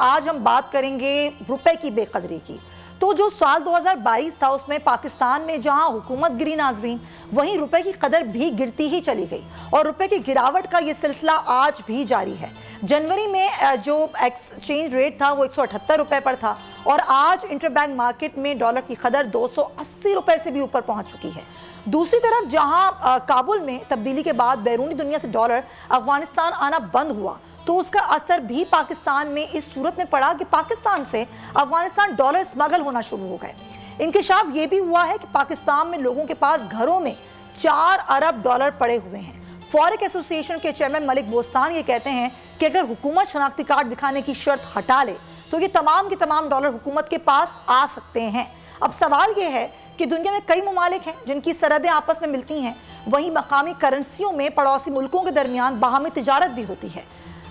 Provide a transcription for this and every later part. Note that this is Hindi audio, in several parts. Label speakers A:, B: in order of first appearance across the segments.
A: आज हम बात करेंगे रुपए की बेकदरी की। तो जो साल 2022 था उसमें पाकिस्तान में जहां हुकूमत गिरी नाजरीन, वहीं रुपए की कदर भी गिरती ही चली गई और रुपए की गिरावट का ये सिलसिला आज भी जारी है। जनवरी में जो एक्सचेंज रेट था वो 178 रुपए पर था और आज इंटरबैंक मार्केट में डॉलर की कदर 280 रुपए से भी ऊपर पहुंच चुकी है। दूसरी तरफ जहां काबुल में तब्दीली के बाद बैरूनी दुनिया से डॉलर अफगानिस्तान आना बंद हुआ तो उसका असर भी पाकिस्तान में इस सूरत में पड़ा कि पाकिस्तान से अफगानिस्तान डॉलर स्मगल होना शुरू हो गए। इंकशाफ ये भी हुआ है कि पाकिस्तान में लोगों के पास घरों में 4 अरब डॉलर पड़े हुए हैं। फॉरेक एसोसिएशन के चेयरमैन मलिक बोस्तान ये कहते हैं कि अगर हुकूमत शनाख्ती कार्ड दिखाने की शर्त हटा ले तो ये तमाम के तमाम डॉलर हुकूमत के पास आ सकते हैं। अब सवाल ये है कि दुनिया में कई ममालिक हैं जिनकी सरहदें आपस में मिलती हैं, वहीं मकामी करेंसियों में पड़ोसी मुल्कों के दरमियान बाहमी तिजारत भी होती है,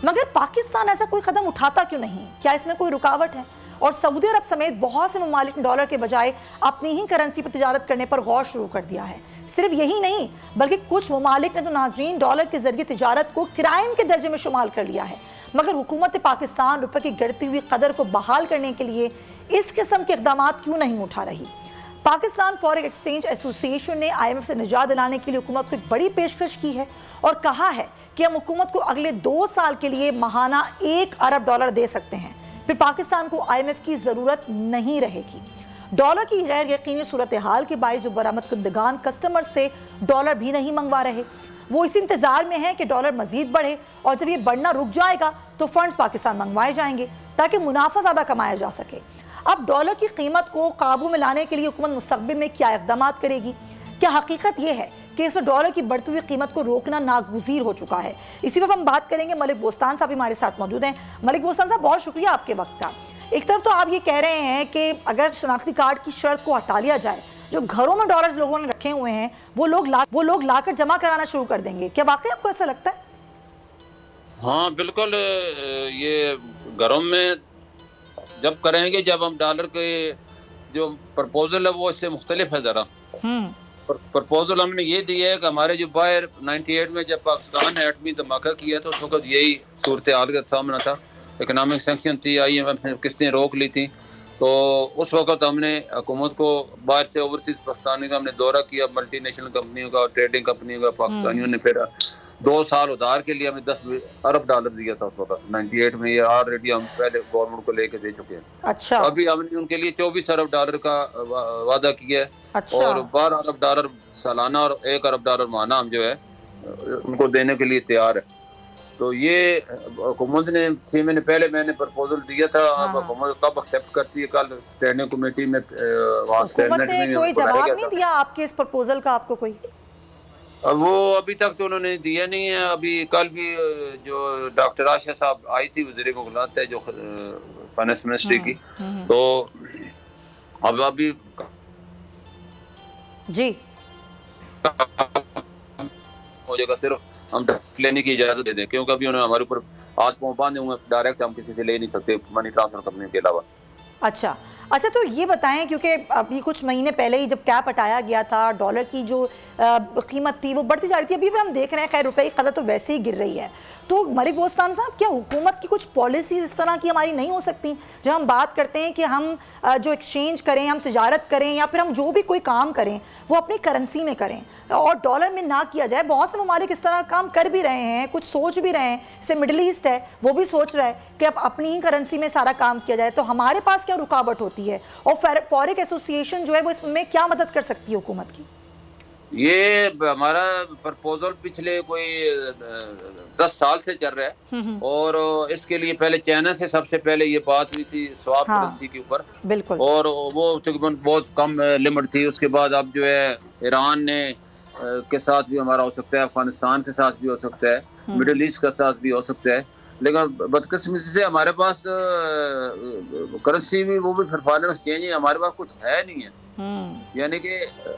A: मगर पाकिस्तान ऐसा कोई कदम उठाता क्यों नहीं? क्या इसमें कोई रुकावट है? और सऊदी अरब समेत बहुत से ममालिक ने डॉलर के बजाय अपनी ही करेंसी पर तिजारत करने पर गौर शुरू कर दिया है। सिर्फ यही नहीं बल्कि कुछ ममालिक ने तो नाजरीन डॉलर के जरिए तिजारत को क्राइम के दर्जे में शुमार कर लिया है। मगर हुकूमत पाकिस्तान रुपये की गिरती हुई कदर को बहाल करने के लिए इस किस्म के इकदाम क्यों नहीं उठा रही? पाकिस्तान फॉरेन एक्सचेंज एसोसिएशन ने IMF से निजात दिलाने के लिए हुकूमत को एक बड़ी पेशकश की है और कहा है कि हम हुकूमत को अगले 2 साल के लिए माहाना 1 अरब डॉलर दे सकते हैं, फिर पाकिस्तान को IMF की ज़रूरत नहीं रहेगी। डॉलर की गैर यकीनी सूरत हाल के बायस जो बरामद कुंदगान कस्टमर से डॉलर भी नहीं मंगवा रहे, वो इस इंतज़ार में है कि डॉलर मजीद बढ़े और जब ये बढ़ना रुक जाएगा तो फंड्स पाकिस्तान मंगवाए जाएंगे ताकि मुनाफा ज़्यादा कमाया जा सके। अब डॉलर की कीमत को काबू में लाने के लिए हुकूमत मुस्तक़बिल में क्या इक़दाम करेगी? क्या हकीकत यह है कि इसमें डॉलर की बढ़ती हुई कीमत को रोकना नागुज़ीर हो चुका है? इसी पर हम बात करेंगे। मलिक बोस्तान साहब हमारे साथ मौजूद हैं। मलिक बोस्तान साहब, बहुत शुक्रिया आपके वक्त का। एक तरफ तो आप ये कह रहे हैं कि अगर शनाख्ती कार्ड की शर्त को हटा लिया जाए, जो घरों में डॉलर लोगों ने रखे हुए हैं वो लोग लाकर जमा कराना शुरू कर देंगे, क्या वाकई आपको ऐसा लगता है?
B: हाँ बिल्कुल, ये घरों में जब करेंगे, जब हम डॉलर के जो प्रपोजल है वो इससे मुख्तलिफ है ज़रा। प्रपोजल हमने ये दिया है कि हमारे जो बाहर 98 में जब पाकिस्तान ने एटमी धमाका किया तो उस वक्त यही सूरत हाल का सामना था। इकनॉमिक सैंक्शन थी, IMF ने किस्तें रोक ली थी, तो उस वक्त हमने हुकूमत को बाहर से ओवरसीज पाकिस्तानी का हमने दौरा किया, मल्टीनेशनल कंपनियों का, ट्रेडिंग कंपनियों का। पाकिस्तानियों ने फिर 2 साल उधार के लिए हमें 10 अरब डॉलर दिया था उस वक्त 98 में। ये ऑलरेडी हम पहले गवर्नमेंट को लेके दे चुके हैं।
A: अच्छा।
B: अभी हमने उनके लिए 24 अरब डॉलर का वादा किया है। अच्छा। और 12 अरब डॉलर सालाना और 1 अरब डॉलर माहाना हम जो है उनको देने के लिए तैयार है। तो ये हुकूमत ने 6 महीने पहले मैंने प्रपोजल दिया था। अब हुकूमत कब एक्सेप्ट करती है? कल स्टैंडिंग कमेटी में
A: हुकूमत ने कोई जवाब नहीं दिया आपके इस प्रपोजल का? आपको कोई
B: वो अभी तक तो उन्होंने दिया नहीं है। अभी कल भी जो डॉक्टर आशा साहब आई थी, वज़ीर मुग़लात है जो फाइनेंस मिनिस्ट्री की, तो अब अभी जी हो जाएगा, सिर्फ हम लेने की इजाज़त दे दें, क्योंकि अभी उन्होंने हमारे ऊपर हाथ पाँव बांधे हुए, डायरेक्ट हम किसी से ले नहीं सकते मनी ट्रांसफर कंपनी के अलावा।
A: अच्छा, तो ये बताएं, क्योंकि अभी कुछ महीने पहले ही जब कैप हटाया गया था, डॉलर की जो कीमत थी वो बढ़ती जा रही थी। अभी भी हम देख रहे हैं खैर रुपए की कदर तो वैसे ही गिर रही है। तो मलिक बोस्तान साहब, क्या हुकूमत की कुछ पॉलिसीज इस तरह की हमारी नहीं हो सकती? जब हम बात करते हैं कि हम जो एक्सचेंज करें, हम तिजारत करें या फिर हम जो भी कोई काम करें वो अपनी करेंसी में करें और डॉलर में ना किया जाए। बहुत से ममालिक इस तरह काम कर भी रहे हैं, कुछ सोच भी रहे हैं। जैसे मिडिल ईस्ट है, वो भी सोच रहा है कि अब अपनी ही करेंसी में सारा काम किया जाए। तो हमारे पास क्या रुकावट होती है और फॉरेक एसोसिएशन जो है वो इसमें क्या मदद कर सकती है हुकूमत की?
B: ये हमारा प्रपोजल पिछले कोई 10 साल से चल रहा है और इसके लिए पहले चाइना से सबसे पहले ये बात हुई थी स्वैप करेंसी के ऊपर।
A: बिल्कुल।
B: और वो तकरीबन बहुत कम लिमिट थी। उसके बाद अब जो है ईरान ने के साथ भी हमारा हो सकता है, अफगानिस्तान के साथ भी हो सकता है, मिडिल ईस्ट के साथ भी हो सकता है। लेकिन बदकिस्मती से हमारे पास करेंसी भी वो भी फॉरेन एक्सचेंज है, हमारे पास कुछ है नहीं है। यानी कि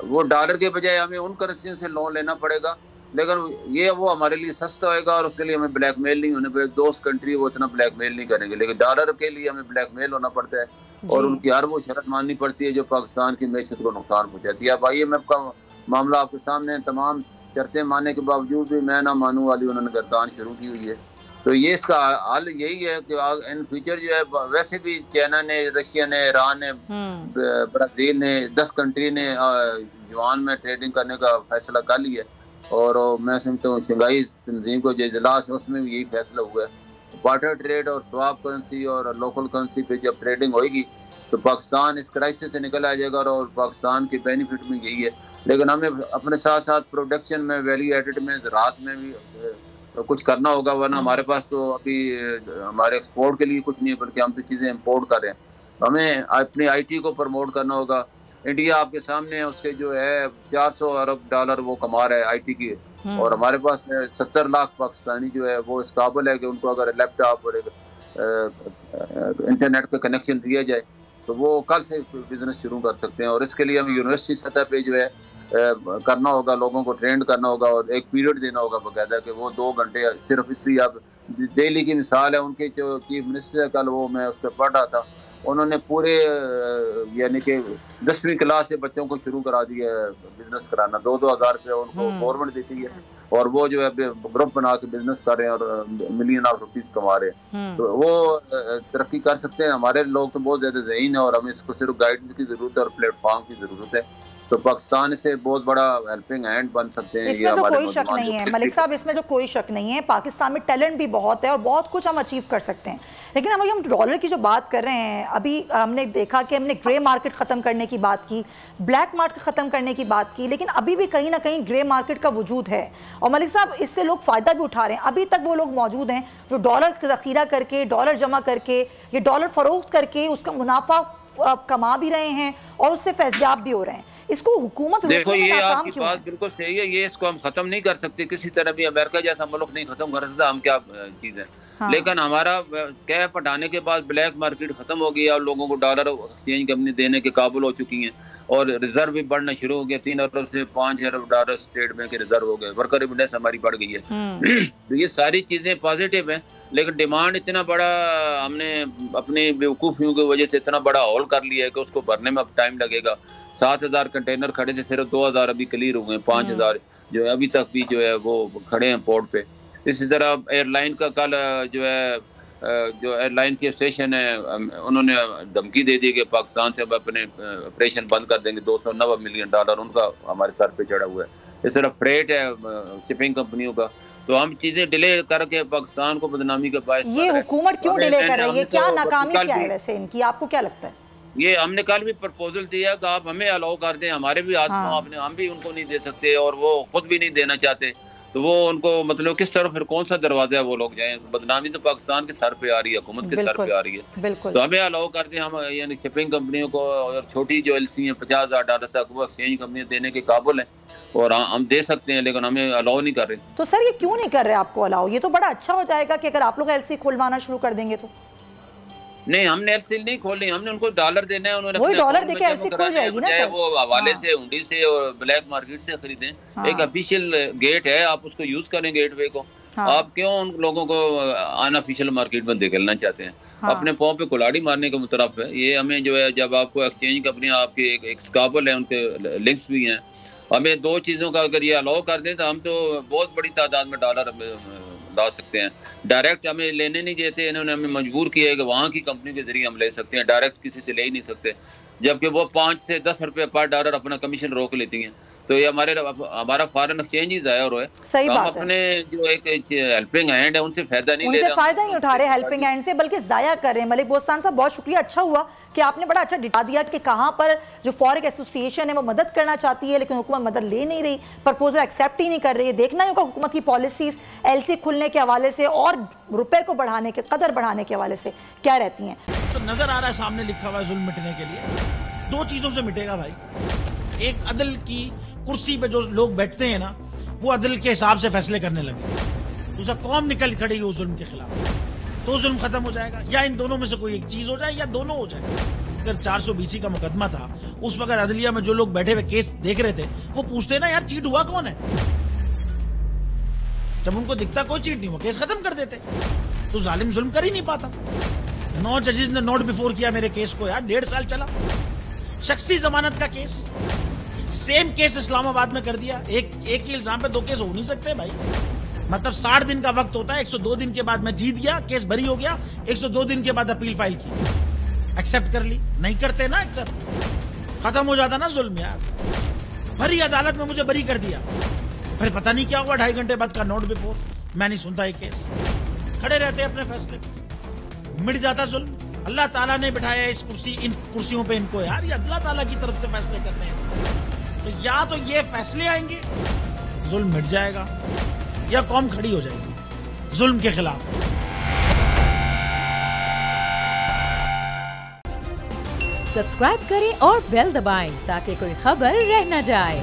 B: वो डॉलर के बजाय हमें उन करेंसियों से लोन लेना पड़ेगा, लेकिन ये वो हमारे लिए सस्ता होएगा और उसके लिए हमें ब्लैकमेल नहीं होने पड़ेगा। दोस्त कंट्री वो इतना ब्लैकमेल नहीं करेंगे, लेकिन डॉलर के लिए हमें ब्लैकमेल होना पड़ता है और उनकी हर वो शर्त माननी पड़ती है जो पाकिस्तान की मैशत को नुकसान पहुँचाती है। अब IMF का मामला आपके सामने, तमाम शर्तें मानने के बावजूद भी मैं ना मानूं वाली उन्होंने गर्दान शुरू की हुई है। तो ये इसका हाल यही है कि इन फ्यूचर जो है, वैसे भी चाइना ने, रशिया ने, ईरान ने, ब्राजील ने, 10 कंट्री ने युआन में ट्रेडिंग करने का फैसला कर लिया और मैं समझता हूँ शंघाई तंजीम को जो इजलास है उसमें भी यही फैसला हुआ है। वाटर ट्रेड और स्वैप करेंसी और लोकल करेंसी पे जब ट्रेडिंग होगी तो पाकिस्तान इस क्राइसिस से निकल आ जाएगा और पाकिस्तान के बेनिफिट में यही है। लेकिन हमें अपने साथ साथ प्रोडक्शन में, वैल्यू एडेड में, ज़राअत में भी तो कुछ करना होगा, वरना हमारे पास तो अभी हमारे एक्सपोर्ट के लिए कुछ नहीं है, बल्कि हम तो चीज़ें इम्पोर्ट कर रहे हैं। हमें अपनी IT को प्रमोट करना होगा। इंडिया आपके सामने है, उसके जो है 400 अरब डॉलर वो कमा रहा है IT की, और हमारे पास 70 लाख पाकिस्तानी जो है वो इस काबिल है कि उनको अगर लैपटॉप और इंटरनेट का कनेक्शन दिया जाए तो वो कल से बिजनेस शुरू कर सकते हैं। और इसके लिए हमें यूनिवर्सिटी सतह पे जो है करना होगा, लोगों को ट्रेंड करना होगा और एक पीरियड देना होगा बाकायदा कि वो 2 घंटे सिर्फ। इसलिए अब दिल्ली की मिसाल है, उनके जो चीफ मिनिस्टर है, कल वो मैं उस पर पढ़ रहा था, उन्होंने पूरे यानी कि 10वीं क्लास से बच्चों को शुरू करा दिया है बिजनेस कराना। 2-2 हज़ार रुपये उनको गवर्नमेंट देती है और वो जो है ग्रुप बना के बिजनेस कर रहे हैं और मिलियन ऑफ रुपीज कमा रहे हैं। तो वो तरक्की कर सकते हैं। हमारे लोग तो बहुत ज्यादा ज़हीन है और हमें इसको सिर्फ गाइडेंस की जरूरत है और प्लेटफॉर्म की जरूरत है। तो पाकिस्तान से बहुत बड़ा हेल्पिंग हैंड बन सकते हैं।
A: इसमें तो कोई शक नहीं है मलिक साहब, इसमें तो कोई शक नहीं है। पाकिस्तान में टैलेंट भी बहुत है और बहुत कुछ हम अचीव कर सकते हैं। लेकिन अभी हम डॉलर की जो बात कर रहे हैं, अभी हमने देखा कि हमने ग्रे मार्केट ख़त्म करने की बात की, ब्लैक मार्केट ख़त्म करने की बात की, लेकिन अभी भी कहीं ना कहीं ग्रे मार्केट का वजूद है और मलिक साहब इससे लोग फ़ायदा भी उठा रहे हैं। अभी तक वो लोग मौजूद हैं जो डॉलर ज़ख़ीरा करके, डॉलर जमा करके, ये डॉलर फ़रोख्त करके उसका मुनाफा कमा भी रहे हैं और उससे फैज़याब भी हो रहे हैं। इसको हुकूमत
B: देखो, ये आपकी बात बिल्कुल सही है। ये इसको हम खत्म नहीं कर सकते किसी तरह भी। अमेरिका जैसा मुल्क नहीं खत्म कर सकता, हम क्या चीज़ है। हाँ। लेकिन हमारा कैप हटाने के बाद ब्लैक मार्केट खत्म हो गई और लोगों को डॉलर एक्सचेंज कंपनी देने के काबिल हो चुकी हैं और रिजर्व भी बढ़ना शुरू हो गया। 3 अरब से 5 अरब डॉलर स्टेट बैंक के रिजर्व हो गए। वर्कर रिमिटेंस हमारी बढ़ गई है। तो ये सारी चीजें पॉजिटिव हैं, लेकिन डिमांड इतना बड़ा हमने अपनी बेवकूफियों की वजह से इतना बड़ा हॉल कर लिया है कि उसको भरने में अब टाइम लगेगा। 7,000 कंटेनर खड़े थे, सिर्फ 2,000 अभी क्लियर हुए हैं। 5,000 जो है अभी तक भी जो है वो खड़े हैं पोर्ट पे। इसी तरह एयरलाइन का कल जो है जो एयरलाइन की स्टेशन है उन्होंने धमकी दे दी कि पाकिस्तान से अब अपने ऑपरेशन बंद कर देंगे। 290 मिलियन डॉलर उनका हमारे सर पे चढ़ा हुआ है। इस तरह फ्रेट है शिपिंग कंपनियों का। तो हम चीजें डिले करके पाकिस्तान को बदनामी का बायस।
A: ये हुकूमत क्यों डिले कर रही है? क्या नाकामी क्या है वैसे इनकी, आपको क्या लगता है?
B: ये हमने कल भी प्रपोजल दिया कि आप हमें अलाउ कर दें, हमारे भी आपने हम भी उनको नहीं दे सकते और वो खुद भी नहीं देना चाहते। तो वो उनको मतलब किस तरह फिर कौन सा दरवाजा है वो लोग जाएं। बदनामी तो पाकिस्तान के सर पे आ रही है, हुकूमत के सर पे आ रही है। तो हमें अलाउ कर दें, हम यानी शिपिंग कंपनियों को और छोटी जो एलसी है 50,000 डॉलर तक वो एक्सचेंज कंपनियां देने के काबिल हैं और हम दे सकते हैं, लेकिन हमें अलाउ नहीं कर रहे।
A: तो सर ये क्यों नहीं कर रहे आपको अलाउ? ये तो बड़ा अच्छा हो जाएगा कि अगर आप लोग एलसी खुलवाना शुरू कर देंगे तो।
B: नहीं, हमने एलसी नहीं खोलनी, हमने उनको डॉलर देना है। उन्होंने
A: वही डॉलर देके एलसी खुल जाएगी ना सर।
B: वो हवाले से, हुंडी से और ब्लैक मार्केट से खरीदें। एक ऑफिशियल गेट है, आप उसको यूज करें गेटवे को। आप क्यों उन लोगों को अनऑफिशियल मार्केट में धकेलना चाहते हैं? अपने पाँव पे कुल्हाड़ी मारने के मुतरफ है। ये हमें जो है, जब आपको एक्सचेंज कंपनी आपकी एक स्काबल है, उनके लिंक्स भी हैं, हमें 2 चीज़ों का अगर ये अलाउ कर दें तो हम तो बहुत बड़ी तादाद में डॉलर ला सकते हैं। डायरेक्ट हमें लेने नहीं देते, इन्होंने हमें मजबूर किया है कि वहाँ की कंपनी के जरिए हम ले सकते हैं, डायरेक्ट किसी से ले ही नहीं सकते। जबकि वो 5 से 10 रुपये पर डॉलर अपना कमीशन रोक लेती हैं। तो ये हमारा फॉरेन एक्सचेंज ही ज़ाया हो रहा है।
A: सही बात है।
B: हम अपने जो एक हेल्पिंग हैंड है उनसे फायदा नहीं ले रहे,
A: उनसे फायदा नहीं उठा रहे हेल्पिंग हैंड से, बल्कि ज़ाया कर रहे हैं। मलिक बोस्तान साहब बहुत शुक्रिया, अच्छा हुआ कि आपने बड़ा अच्छा डिटा दिया कि कहाँ पर जो फॉरेक्स एसोसिएशन है वो मदद करना चाहती है लेकिन हुकूमत मदद ले नहीं रही, प्रपोजल एक्सेप्ट ही नहीं कर रही है। देखना ही होगा हुकूमत की पॉलिसीज एलसी खुलने के हवाले से और रुपए को बढ़ाने के, कदर बढ़ाने के हवाले से क्या रहती हैं।
C: तो नजर आ रहा है सामने लिखा हुआ है जुल्म मिटने के लिए 2 चीजों से मिटेगा भाई। एक, अदल की कुर्सी पे जो लोग बैठते हैं ना, वो अदल के हिसाब से फैसले करने लगे। दूसरा, कौम निकल खड़ेगी उस जुल्म के खिलाफ, तो जुल्म खत्म हो जाएगा। या इन दोनों में से कोई एक चीज हो जाए या दोनों हो जाए। अगर 420 का मुकदमा था, उस वक्त अदलिया में जो लोग बैठे हुए केस देख रहे थे वो पूछते ना, यार चीट हुआ कौन है? जब उनको दिखता कोई चीट नहीं हुआ, केस खत्म कर देते। तो जालिम जुल्म कर ही नहीं पाता। 9 जजेस ने नोट बिफोर किया मेरे केस को, यार 1.5 साल चला। शख्सी जमानत का केस, सेम केस इस्लामाबाद में कर दिया। एक ही इल्जाम पे 2 केस हो नहीं सकते भाई। मतलब 60 दिन का वक्त होता है, 102 दिन के बाद मैं जीत गया, केस बरी हो गया, 102 दिन के बाद अपील फाइल की, एक्सेप्ट कर ली। नहीं करते ना एक्सेप्ट, खत्म हो जाता ना जुल्म यार। भरी अदालत में मुझे बरी कर दिया, फिर पता नहीं क्या हुआ 2.5 घंटे बाद का नोट बिफोर, मैं नहीं सुनता ये केस, खड़े रहते अपने फैसले पे, मिट जाता जुल्म। अल्लाह ताला ने बिठाया इस इन कुर्सियों पे इनको यार, ये अल्लाह ताला की तरफ से फैसले करने हैं। तो या तो ये फैसले आएंगे, जुल्म मिट जाएगा, या कौम खड़ी हो जाएगी जुल्म के खिलाफ।
D: सब्सक्राइब करें और बेल दबाएं ताकि कोई खबर रह न जाए।